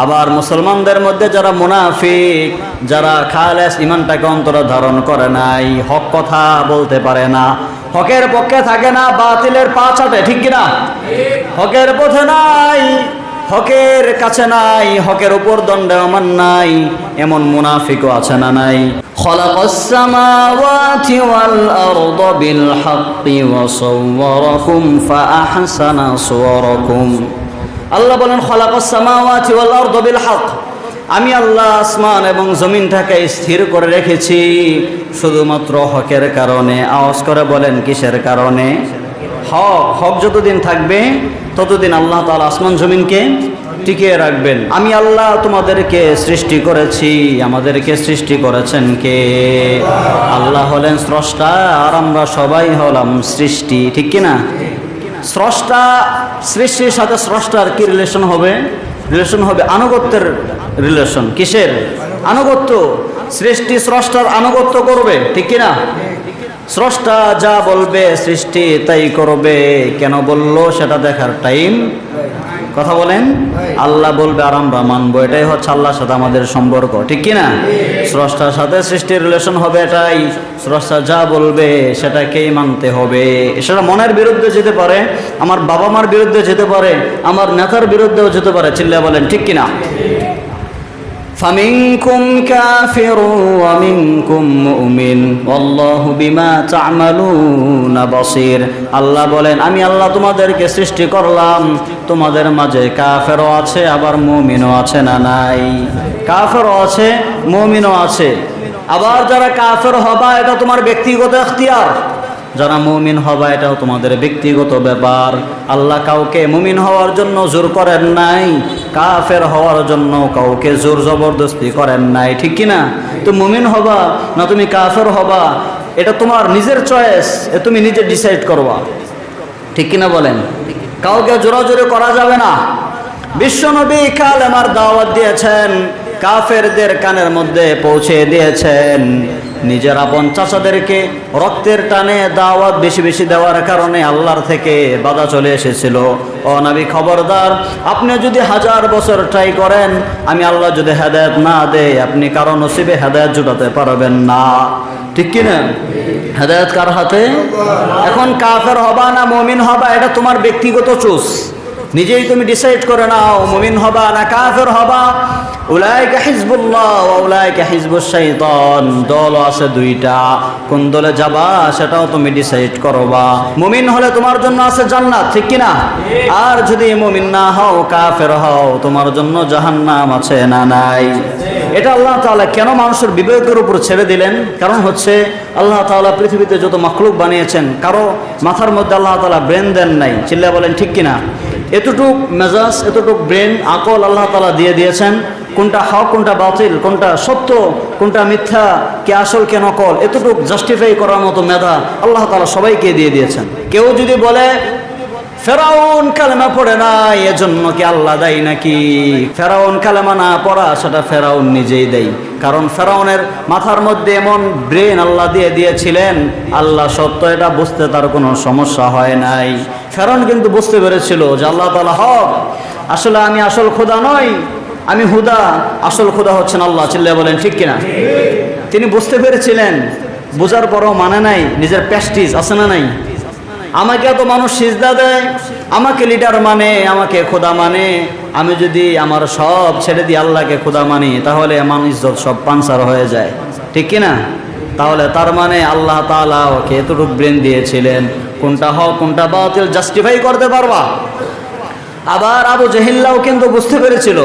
আবার মুসলমানদের মধ্যে যারা মুনাফিক, যারা খালেস ইমানটাকে অন্তরে ধারণ করে নাই, হক কথা বলতে পারে না, হকের পক্ষে থাকে না, বাতিলের পা চাটে, ঠিক কিনা? হকের পথে নাই, হকের কাছে নাই, হকের উপর দণ্ডায়মান নাই, এমন মুনাফিকও আছে না নাই? খালাকাস সামাওয়াতি ওয়াল আরদা বিল হাক্কি ওয়া সাওয়ারাকুম ফাআহসানা সুওয়ারাকুম। আল্লাহ বলেন খালাকাস সামাওয়াতি ওয়াল আরদা বিল হক, আমি আল্লাহ আসমান এবং জমিনটাকে স্থির করে রেখেছি শুধুমাত্র হকের কারণে। আওয়াজ করে বলেন কিসের কারণে? হক। হক যতদিন থাকবে ততদিন আল্লাহ তাআলা আসমান জমিনকে টিকিয়ে রাখবেন। আমি আল্লাহ তোমাদেরকে সৃষ্টি করেছি, আমাদেরকে সৃষ্টি করেছেন কে? আল্লাহ হলেন স্রষ্টা, আর আমরা সবাই হলাম সৃষ্টি, ঠিক কিনা? স্রষ্টা, সৃষ্টির সাথে স্রষ্টার কি রিলেশন হবে? রিলেশন হবে আনুগত্যের রিলেশন। কিসের আনুগত্য? সৃষ্টি স্রষ্টার আনুগত্য করবে, ঠিক কিনা? স্রষ্টা যা বলবে সৃষ্টি তাই করবে। কেন বললো সেটা দেখার টাইম। কথা বলেন, আল্লাহ বলবে আর আমরা মানবো, এটাই হচ্ছে আল্লাহর সাথে আমাদের সম্পর্ক, ঠিক কিনা? স্রষ্টার সাথে সৃষ্টির রিলেশন হবে এটাই। স্রষ্টা যা বলবে সেটাকেই মানতে হবে। সেটা মনের বিরুদ্ধে যেতে পারে, আমার বাবা মার বিরুদ্ধে যেতে পারে, আমার নেতার বিরুদ্ধেও যেতে পারে। চিল্লায়া বলেন ঠিক কিনা? ফামিনকুম কাফিরুন ওয়া মিনকুম মুমিন ওয়াল্লাহু বিমা তা'মালুনা বাসীর। আল্লাহ বলেন আমি আল্লাহ তোমাদেরকে সৃষ্টি করলাম, তোমাদের মাঝে কাফেরও আছে আবার মুমিনও আছে না নাই? কাফেরও আছে, মুমিনও আছে। আবার যারা কাফের হবা এটা তোমার ব্যক্তিগত ইখতিয়ার, যারা মুমিন হবা এটাও তোমাদের ব্যক্তিগত ব্যাপার। আল্লাহ কাউকে মুমিন হওয়ার জন্য জোর করেন নাই, কাফের হওয়ার জন্য কাউকে জোর জবরদস্তি করেন নাই, ঠিক কিনা? তো মুমিন হবা না তুমি কাফের হবা এটা তোমার নিজের চয়েস, তুমি নিজে ডিসাইড করবা, ঠিক কিনা বলেন? কাউকে জোরাজোরি করা যাবে না। বিশ্বনবী কালেমার দাওয়াত দিয়েছেন, কাফেরদের কানের মধ্যে পৌঁছে দিয়েছেন। নিজের আপন চাচাদেরকে রক্তের টানে দাওয়াত বেশি বেশি দেওয়ার কারণে আল্লাহর থেকে বাধা চলে এসেছিল। ও নবী খবরদার, আপনি যদি 1000 বছর ট্রাই করেন, আমি আল্লাহ যদি হেদায়েত না দেয় আপনি কারো নসিবে হেদায়েত জুটাতে পারবেন না, ঠিক কিনা? হেদায়েত কার হাতে? এখন কাফের হবা না মুমিন হবা এটা তোমার ব্যক্তিগত চুজ, নিজেই তুমি ডিসাইড করে নাও মুমিন হবা না কাফের হবা। উলাইকা হিজবুল্লাহ ওয়া উলাইকা হিজবুশ শাইতান। দল আছে দুইটা, কোন দলে যাবা সেটাও তুমি ডিসাইড করবা। মুমিন হলে তোমার জন্য আছে জান্নাত, ঠিক কিনা? আর যদি মুমিন না হও, কাফের হও, তোমার জন্য জাহান্নাম আছে না নাই? এটা আল্লাহ তাআলা কেন মানুষের বিবেকের উপর ছেড়ে দিলেন? কারণ হচ্ছে আল্লাহ তাআলা পৃথিবীতে যত মাখলুক বানিয়েছেন কারো মাথার মধ্যে আল্লাহ তাআলা ব্রেন দেন নাই। চিল্লায়া বলেন ঠিক কিনা? এতটুক মেজাজ, এতটুক ব্রেন, আকল আল্লাহ তাআলা দিয়ে দিয়েছেন। কোনটা হক, কোনটা বাতিল, কোনটা সত্য, কোনটা মিথ্যা, কে আসল কে নকল, এতটুক জাস্টিফাই করার মতো মেধা আল্লাহ তাআলা সবাইকে দিয়ে দিয়েছেন। কেউ যদি বলে ফেরাউন কালেমা পড়ে নাই এজন্য কি আল্লাহ দায়ী নাকি? ফেরাউন কালেমা না পড়া সেটা ফেরাউন নিজেই দেয়। কারণ ফেরাউনের মাথার মধ্যে এমন ব্রেন আল্লাহ দিয়ে দিয়েছিলেন, আল্লাহ সত্য এটা বুঝতে তার কোনো সমস্যা হয় নাই। ফেরাউন কিন্তু বুঝতে পেরেছিল যে আল্লাহ তাআলা হক, আসলে আমি আসল খোদা নই, আমি হুদা, আসল খোদা হচ্ছেন আল্লাহ। চিল্লায়া বলেন ঠিক কিনা? তিনি বুঝতে পেরেছিলেন, বোঝার পরও মানে নাই, নিজের প্যাস্টিজ আছে না নাই? আমাকে এত মানুষ সিজদা দেয়, আমাকে লিডার মানে, আমাকে খোদা মানে, আমি যদি আমার সব ছেড়ে দিয়ে আল্লাহকে খোদা মানি তাহলে আমার ইজ্জত সব পাঞ্চার হয়ে যায়, ঠিক কিনা? তাহলে তার মানে আল্লাহ তাআলা ওকে এতটুকু ব্রেন দিয়েছিলেন, কোনটা হক কোনটা বাতিল জাস্টিফাই করতে পারবা। আবার আবু জেহেল্লাও কিন্তু বুঝতে পেরেছিল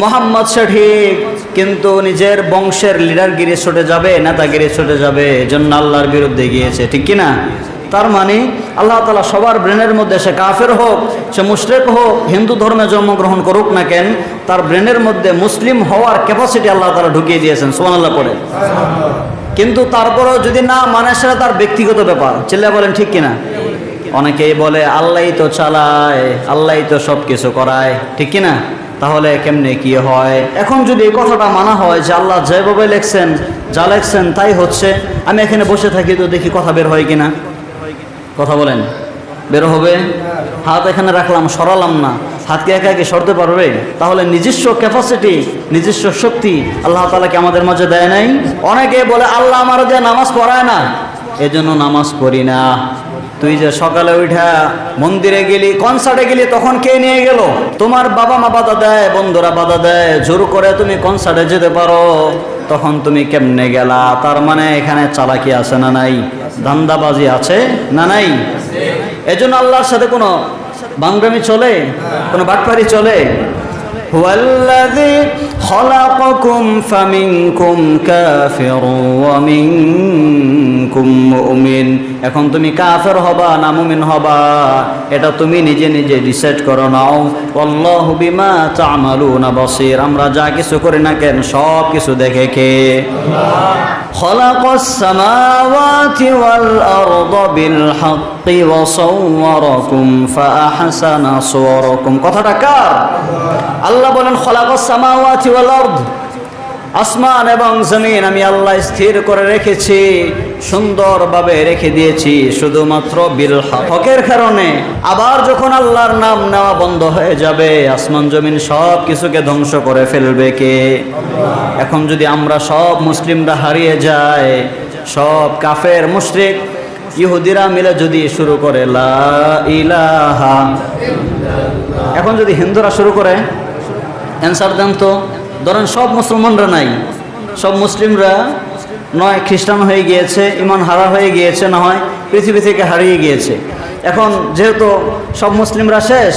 মোহাম্মদ সঠিক, কিন্তু নিজের বংশের লিডারগিরি ছুটে যাবে, নেতাগিরি ছুটে যাবে, এজন্য আল্লাহর বিরুদ্ধে গিয়েছে, ঠিক কিনা? তার মানে আল্লাহ তাআলা সবার ব্রেনের মধ্যে, সে কাফের হোক, সে মুশরিক হোক, হিন্দু ধর্মে জন্মগ্রহণ করুক না কেন, তার ব্রেনের মধ্যে মুসলিম হওয়ার ক্যাপাসিটি আল্লাহ তাআলা ঢুকিয়ে দিয়েছেন। সুবহানাল্লাহ পড়ে। কিন্তু তারপরেও যদি না মানে সেটা তার ব্যক্তিগত ব্যাপার। চিল্লায়া বলেন ঠিক কিনা? অনেকেই বলে আল্লাহই তো চালায়, আল্লাহই তো সব কিছু করায়, ঠিক কিনা? তাহলে কেমনে কি হয়? এখন যদি এই কথাটা মানা হয় যে আল্লাহ যেভাবে লেখছেন, যা লেখছেন তাই হচ্ছে, আমি এখানে বসে থাকি তো দেখি কথা বের হয় কিনা? কথা বলেন, বের হবে? হাত এখানে রাখলাম, সরালাম না, হাতকে একা একে সরতে পারবে? তাহলে নিজস্ব ক্যাপাসিটি, নিজস্ব শক্তি আল্লাহ তাআলা কি আমাদের মাঝে দেয় নাই? অনেকে বলে আল্লাহ আমার দিয়ে নামাজ পড়ায় না, এজন্য নামাজ পড়ি না। তুই যে সকালে উঠা মন্দিরে গেলি, কনসার্টে গেলি, তখন কে নিয়ে গেল? তোমার বাবা মা বাধা দেয়, বন্ধুরা বাধা দেয়, জোর করে তুমি কনসার্টে যেতে পারো, তখন তুমি কেমনে গেলা? তার মানে এখানে চালাকি আছে না নাই? ধান্দাবাজি আছে না নাই? এজন্য আল্লাহর সাথে কোনো বাংরামি চলে, কোনো বাটপারি চলে? হুয়াল্লাযী খলাকাকুম ফামিনকুম কাফিরুন ওয়া মিনকুম মুমিন। এখন তুমি কাফের হবা না মুমিন হবা, এটা তুমি নিজে নিজে ডিসাইড করো নাও। আল্লাহু বিমা তা'মালুনা বাসীর। আমরা যা কিছু করি না কেন সব কিছু দেখে কে? খালাকাস সামাওয়াতি ওয়াল আরদা বিল হাক্কি ওয়া সাওয়ারাকুম ফাআহসানা সুওয়ারাকুম। কথাটা কার? আল্লাহ বলেন খালাকাস সামাওয়াতি ওয়াল আরদ, আসমান এবং জমিন আমি আল্লাহ স্থির করে রেখেছি, সুন্দরভাবে রেখে দিয়েছি শুধুমাত্র বিল হকের কারণে। আবার যখন আল্লাহর নাম নেওয়া বন্ধ হয়ে যাবে, আসমান জমিন সব কিছুকে ধ্বংস করে ফেলবে কে? এখন যদি আমরা সব মুসলিমরা হারিয়ে যায়, সব কাফের মুশরিক ইহুদিরা মিলে যদি শুরু করে লা ইলাহা, এখন যদি হিন্দুরা শুরু করে, অ্যান্সার দেন তো। ধরেন সব মুসলমানরা নাই, সব মুসলিমরা নয় খ্রিস্টান হয়ে গিয়েছে, ইমান হারা হয়ে গিয়েছে, না হয় পৃথিবী থেকে হারিয়ে গিয়েছে। এখন যেহেতু সব মুসলিমরা শেষ,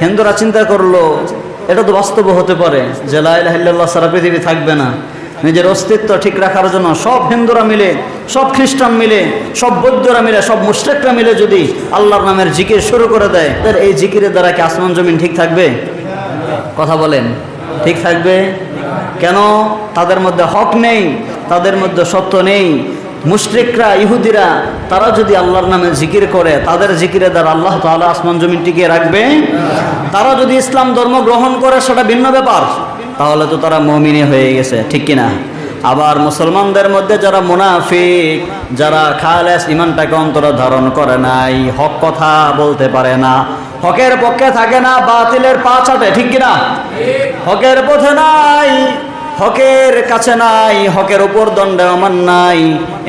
হিন্দুরা চিন্তা করলো এটা তো বাস্তব হতে পারে যে লা ইলাহা ইল্লাল্লাহ সারা পৃথিবী থাকবে না। নিজের অস্তিত্ব ঠিক রাখার জন্য সব হিন্দুরা মিলে, সব খ্রিস্টান মিলে, সব বৌদ্ধরা মিলে, সব মুশরিকরা মিলে যদি আল্লাহর নামের জিকির শুরু করে দেয়, এই জিকিরের দ্বারা কি আসমান জমিন ঠিক থাকবে? কথা বলেন, ঠিক থাকবে? কেন? তাদের মধ্যে হক নেই, তাদের মধ্যে সত্য নেই। মুশরিকরা ইহুদিরা তারা যদি আল্লাহর নামে জিকির করে, তাদের জিকিরের দ্বারা আল্লাহ তাআলা আসমান জমিন টিকিয়ে রাখবে? তারা যদি ইসলাম ধর্ম গ্রহণ করে সেটা ভিন্ন ব্যাপার, তাহলে তো তারা মুমিনী হয়ে গেছে, ঠিক কিনা? আবার মুসলমানদের মধ্যে যারা মুনাফিক, যারা খালেস ইমানটাকে অন্তরে ধারণ করে নাই, হক কথা বলতে পারে না, হকের পক্ষে থাকে না, বাতিলের পা চাটে, ঠিক কিনা? হকের পথে নাই, হকের কাছে নাই, হকের উপর দণ্ডায়মান নাই,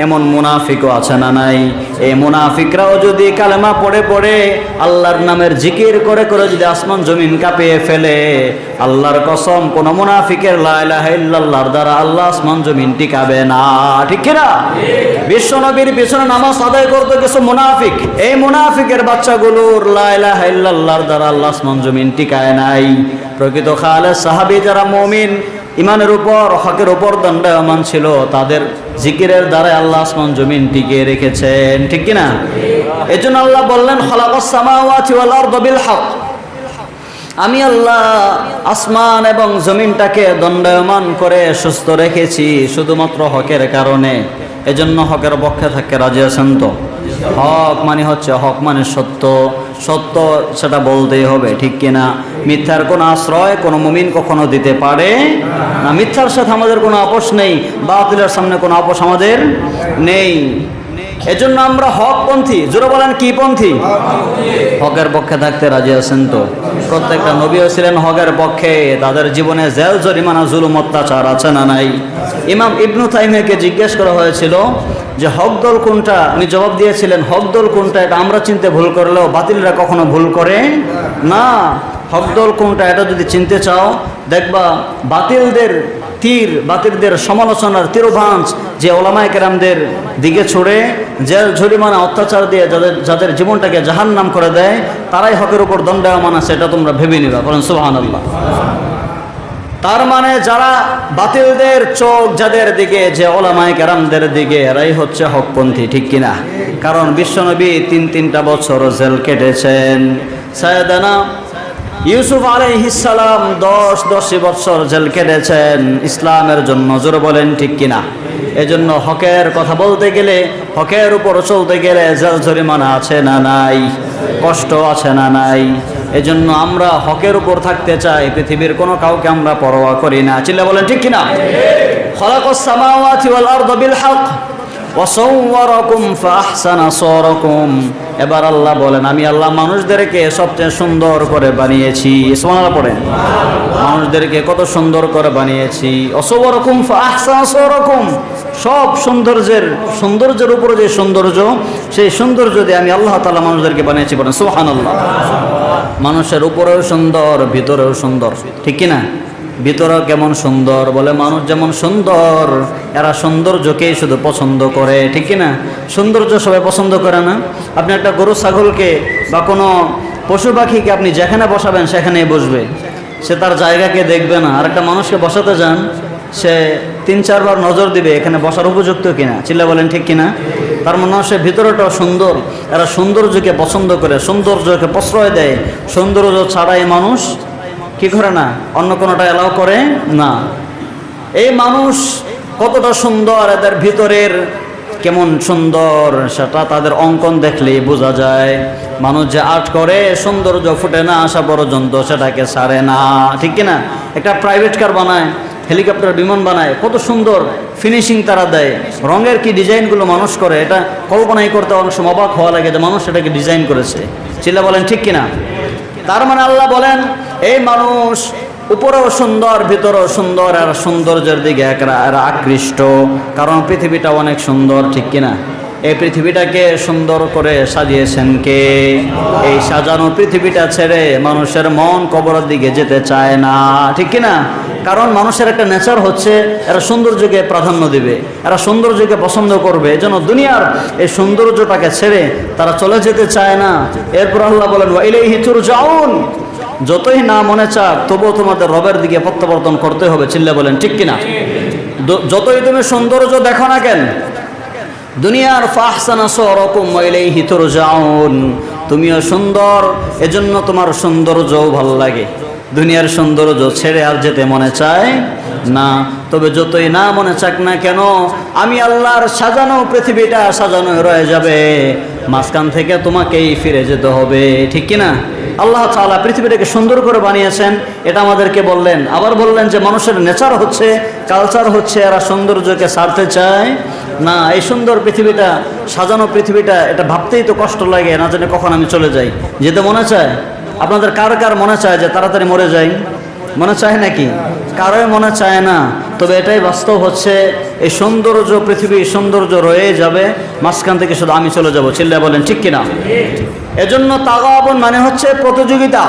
এমন মুনাফিকও আছে না নাই? এই মুনাফিকরাও যদি কালেমা পড়ে পড়ে আল্লাহর নামের জিকির করে করে যদি আসমান জমিন কাঁপিয়ে ফেলে, আল্লাহর কসম কোন মুনাফিকের লা ইলাহা ইল্লাল্লাহর দ্বারা আল্লাহ আসমান জমিন টিকাবে না, ঠিক কিনা? বিশ্ব নবীর পিছনে নামাজ আদায় করতে কিছু মুনাফিক, এই মুনাফিকের বাচ্চাগুলোর লা ইলাহা ইল্লাল্লাহর দ্বারা আল্লাহ আসমান জমিন টিকায় নাই। প্রকৃত খালেস সাহাবী যারা মুমিন, ইমানের উপর হকের উপর দণ্ডায়মান ছিল, তাদের জিকিরের দ্বারা আল্লাহ আসমান জমিন টিকিয়ে রেখেছেন, ঠিক কিনা? এজন্য আল্লাহ বললেন খালাকাস সামাওয়াতি ওয়াল আরদা বিল হক। আমি আল্লাহ আসমান এবং জমিনটাকে দণ্ডায়মান করে সুস্থ রেখেছি শুধুমাত্র হকের কারণে। এজন্য হকের পক্ষে থাকতে রাজি আছেন তো? হক মানে হচ্ছে, হক মানে সত্য, সত্য সেটা বলতেই হবে, ঠিক কিনা? মিথ্যার কোনো আশ্রয় কোনো মুমিন কখনো দিতে পারে না। মিথ্যার সাথে আমাদের কোনো আপোষ নেই, বাতিলের সামনে কোনো আপোষ আমাদের নেই। এজন্য আমরা হকপন্থী। জোরে বলেন কি পন্থী? হকের পক্ষে থাকতে রাজি আছেন তো? প্রত্যেকটা নবীও ছিলেন হকের পক্ষে, তাদের জীবনে জেল জরিমানা জুলুম অত্যাচার আছে না নাই? ইমাম ইবনু তাইমিয়াকে জিজ্ঞেস করা হয়েছিল যে হক দল কোনটা, উনি জবাব দিয়েছিলেন হক দল কোনটা এটা আমরা চিনতে ভুল করলেও বাতিলরা কখনো ভুল করে না। হক দল কোনটা এটা যদি চিনতে চাও, দেখবা বাতিলদের তীর, বাতিলদের সমালোচনার তীরবাঞ্চ যে ওলামায়ে কেরামদের দিকে ছড়ে জেল জরিমানা অত্যাচার দিয়ে যাদের জীবনটাকে জাহান্নাম করে দেয়, তারাই হকের উপর দণ্ডায়মান আছে, এটা তোমরা ভেবে নিবা। বলেন সুবহানাল্লাহ। তার মানে যারা বাতিলদের চোখ যাদের দিকে, যে ওলামায়ে কেরামদের দিকে, এরাই হচ্ছে হকপন্থী, ঠিক কিনা? কারণ বিশ্বনবী 3 বছর জেল কেটেছেন। সাইয়েদানা ইউসুফ আলাইহিস সালাম 10 বছর জেল কেটেছেন ইসলামের জন্য। জোরে বলেন ঠিক কিনা? এজন্য হকের কথা বলতে গেলে, হকের উপর চলতে গেলে জেল জরিমানা আছে না নাই? কষ্ট আছে না নাই? এজন্য আমরা হকের উপর থাকতে চাই, পৃথিবীর কোনো কাউকে আমরা পরোয়া করি না। চিল্লা বলেন ঠিক কিনা? খালাকাস সামাওয়াতি ওয়াল আরদা বিল হক ওয়া সাওয়ারাকুম ফাআহসানা সুওয়ারাকুম। এবার আল্লাহ বলেন, আমি আল্লাহ মানুষদেরকে সবচেয়ে সুন্দর করে বানিয়েছি। সুবহানাল্লাহ পড়েন। মানুষদেরকে কত সুন্দর করে বানিয়েছি। অসবরকুম ফাহসানা সুওরাকুম, সব সৌন্দর্যের উপরে যে সৌন্দর্য, সেই সৌন্দর্য দিয়ে আমি আল্লাহ তাআলা মানুষদেরকে বানিয়েছি। বলেন সুবহানাল্লাহ। মানুষের উপরেও সুন্দর, ভিতরেও সুন্দর, ঠিক কি না? ভিতরেও কেমন সুন্দর, বলে মানুষ যেমন সুন্দর, এরা সৌন্দর্যকেই শুধু পছন্দ করে, ঠিক কি না? সৌন্দর্য সবাই পছন্দ করে না। আপনি একটা গরু ছাগলকে বা কোনো পশু পাখিকে আপনি যেখানে বসাবেন সেখানেই বসবে, সে তার জায়গাকে দেখবে না। আর একটা মানুষকে বসাতে যান, সে 3-4 বার নজর দিবে এখানে বসার উপযুক্ত কিনা। চিল্লা বলেন ঠিক কিনা? তার মনে হয় সে ভিতরেটাও সুন্দর। এরা সৌন্দর্যকে পছন্দ করে, সৌন্দর্যকে প্রশ্রয় দেয়। সৌন্দর্য ছাড়াই মানুষ কি করে না, অন্য কোনোটা এলাও করে না। এই মানুষ কতটা সুন্দর, এদের ভিতরের কেমন সুন্দর সেটা তাদের অঙ্কন দেখলেই বোঝা যায়। মানুষ যে আর্ট করে, সৌন্দর্য ফুটে না আসা পর্যন্ত সেটাকে ছাড়ে না, ঠিক কিনা? একটা প্রাইভেট কার বানায়, হেলিকপ্টার, বিমান বানায়, কত সুন্দর ফিনিশিং তারা দেয়। রঙের কি ডিজাইনগুলো মানুষ করে, এটা কল্পনাই করতে অনেক সময় অবাক হওয়া লাগে যে মানুষ এটাকে ডিজাইন করেছে। চিল্লা বলেন ঠিক কিনা? তার মানে আল্লাহ বলেন, এই মানুষ উপরেও সুন্দর, ভিতরেও সুন্দর, আর সৌন্দর্যের দিকে এরা আকৃষ্ট। কারণ পৃথিবীটা অনেক সুন্দর, ঠিক কিনা? এই পৃথিবীটাকে সুন্দর করে সাজিয়েছেন কে? এই সাজানো পৃথিবীটা ছেড়ে মানুষের মন কবরের দিকে যেতে চায় না, ঠিক কিনা? কারণ মানুষের একটা নেচার হচ্ছে এরা সৌন্দর্যকে প্রাধান্য দিবে, এরা সৌন্দর্যকে পছন্দ করবে। এজন্য দুনিয়ার এই সৌন্দর্যটাকে ছেড়ে তারা চলে যেতে চায় না। এরপর আল্লাহ বলেন, ওয়া ইলাইহি তুরজাউন, যতই না মনে চাক তবুও তোমাদের রবের দিকে প্রত্যাবর্তন করতে হবে। চিল্লা বলেন ঠিক কিনা? যতই তুমি সৌন্দর্য দেখো না কেন দুনিয়ার, ফাহসানা সুওরাকুম ওয়া ইলাইহি তুরজাউন, তুমিও সুন্দর, এজন্য তোমার সৌন্দর্যও ভালো লাগে। দুনিয়ার সৌন্দর্য ছেড়ে আর যেতে মনে চায় না। তবে যতই না মনে চাক না কেন, আমি আল্লাহর সাজানো পৃথিবীটা সাজানো রয়ে যাবে, মাঝখান থেকে তোমাকেই ফিরে যেতে হবে, ঠিক কিনা? আল্লাহ তাআলা পৃথিবীটাকে সুন্দর করে বানিয়েছেন, এটা আমাদেরকে বললেন। আবার বললেন যে মানুষের নেচার হচ্ছে, কালচার হচ্ছে, এরা সৌন্দর্যকে ছাড়তে চায় না। এই সুন্দর পৃথিবীটা, সাজানো পৃথিবীটা, এটা ভাবতেই তো কষ্ট লাগে, না জানি কখন আমি চলে যাই। যেতে মনে চায়? আপনাদের কার কার মনে চায় যে তাড়াতাড়ি মরে যাই? মনে চায় নাকি? কারোই মনে চায় না। তবে এটাই বাস্তব হচ্ছে, এই সৌন্দর্য, পৃথিবীর সৌন্দর্য রয়ে যাবে, মাঝখান থেকে শুধু আমি চলে যাব। চিল্লা বলেন ঠিক কিনা? এজন্য তাগাবুন মানে হচ্ছে প্রতিযোগিতা।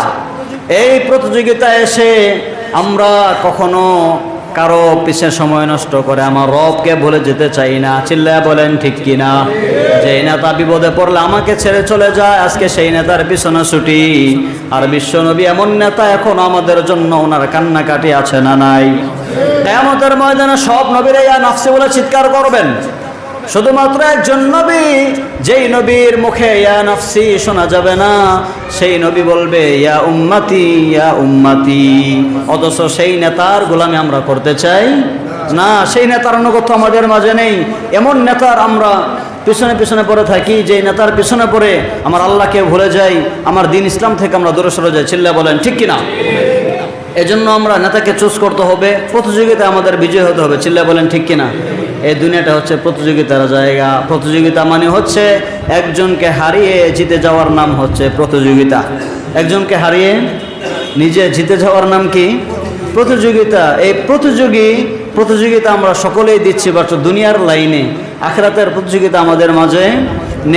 এই প্রতিযোগিতা এসে আমরা কখনো কারো পিছে সময় নষ্ট করে আমার রবকে ভুলে যেতে চাই না। চিল্লা বলেন ঠিক কিনা? যে নেতা বিপদে পড়লে আমাকে ছেড়ে চলে যায়, আজকে সেই নেতার পিছনে ছুটি। আর বিশ্বনবী এমন নেতা, এখন আমাদের জন্য ওনার কান্নাকাটি আছে না নাই? কিয়ামতের ময়দানে সব নবীরা ইয়া নাফসি বলে চিৎকার করবেন, শুধুমাত্র একজন নবী, যেই নবীর মুখে ইয়া নাফসি শোনা যাবে না, সেই নবী বলবে ইয়া উম্মতি, ইয়া উম্মতি। অথচ সেই নেতার গোলামি আমরা করতে চাই না, সেই নেতার অনুগত আমাদের মাঝে নেই। এমন নেতার আমরা পিছনে পিছনে পড়ে থাকি, যে নেতার পিছনে পড়ে আমার আল্লাহকে ভুলে যাই, আমার দিন ইসলাম থেকে আমরা দূরে সরে যাই। চিল্লা বলেন ঠিক কিনা? এজন্য আমরা নেতাকে চুজ করতে হবে, প্রতিযোগিতায় আমাদের বিজয় হতে হবে। চিল্লা বলেন ঠিক কিনা? এই দুনিয়াটা হচ্ছে প্রতিযোগিতার জায়গা। প্রতিযোগিতা মানে হচ্ছে একজনকে হারিয়ে জিতে যাওয়ার নাম হচ্ছে প্রতিযোগিতা। একজনকে হারিয়ে নিজে জিতে যাওয়ার নাম কি? প্রতিযোগিতা। এই প্রতিযোগিতা আমরা সকলেই দিচ্ছি, বাট দুনিয়ার লাইনে। আখিরাতের প্রতিযোগিতা আমাদের মাঝে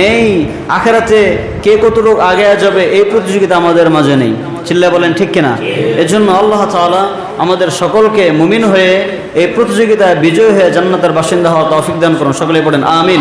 নেই। আখিরাতে কে কতটুকু আগে যাবে এই প্রতিযোগিতা আমাদের মাঝে নেই। চিল্লা বলেন ঠিক কিনা? এজন্য আল্লাহ তাআলা আমাদের সকলকে মুমিন হয়ে এই প্রতিযোগিতায় বিজয় হয়ে জান্নাতের বাসিন্দা হওয়ার তৌফিক দান করুন। সকলেই পড়েন আমিন।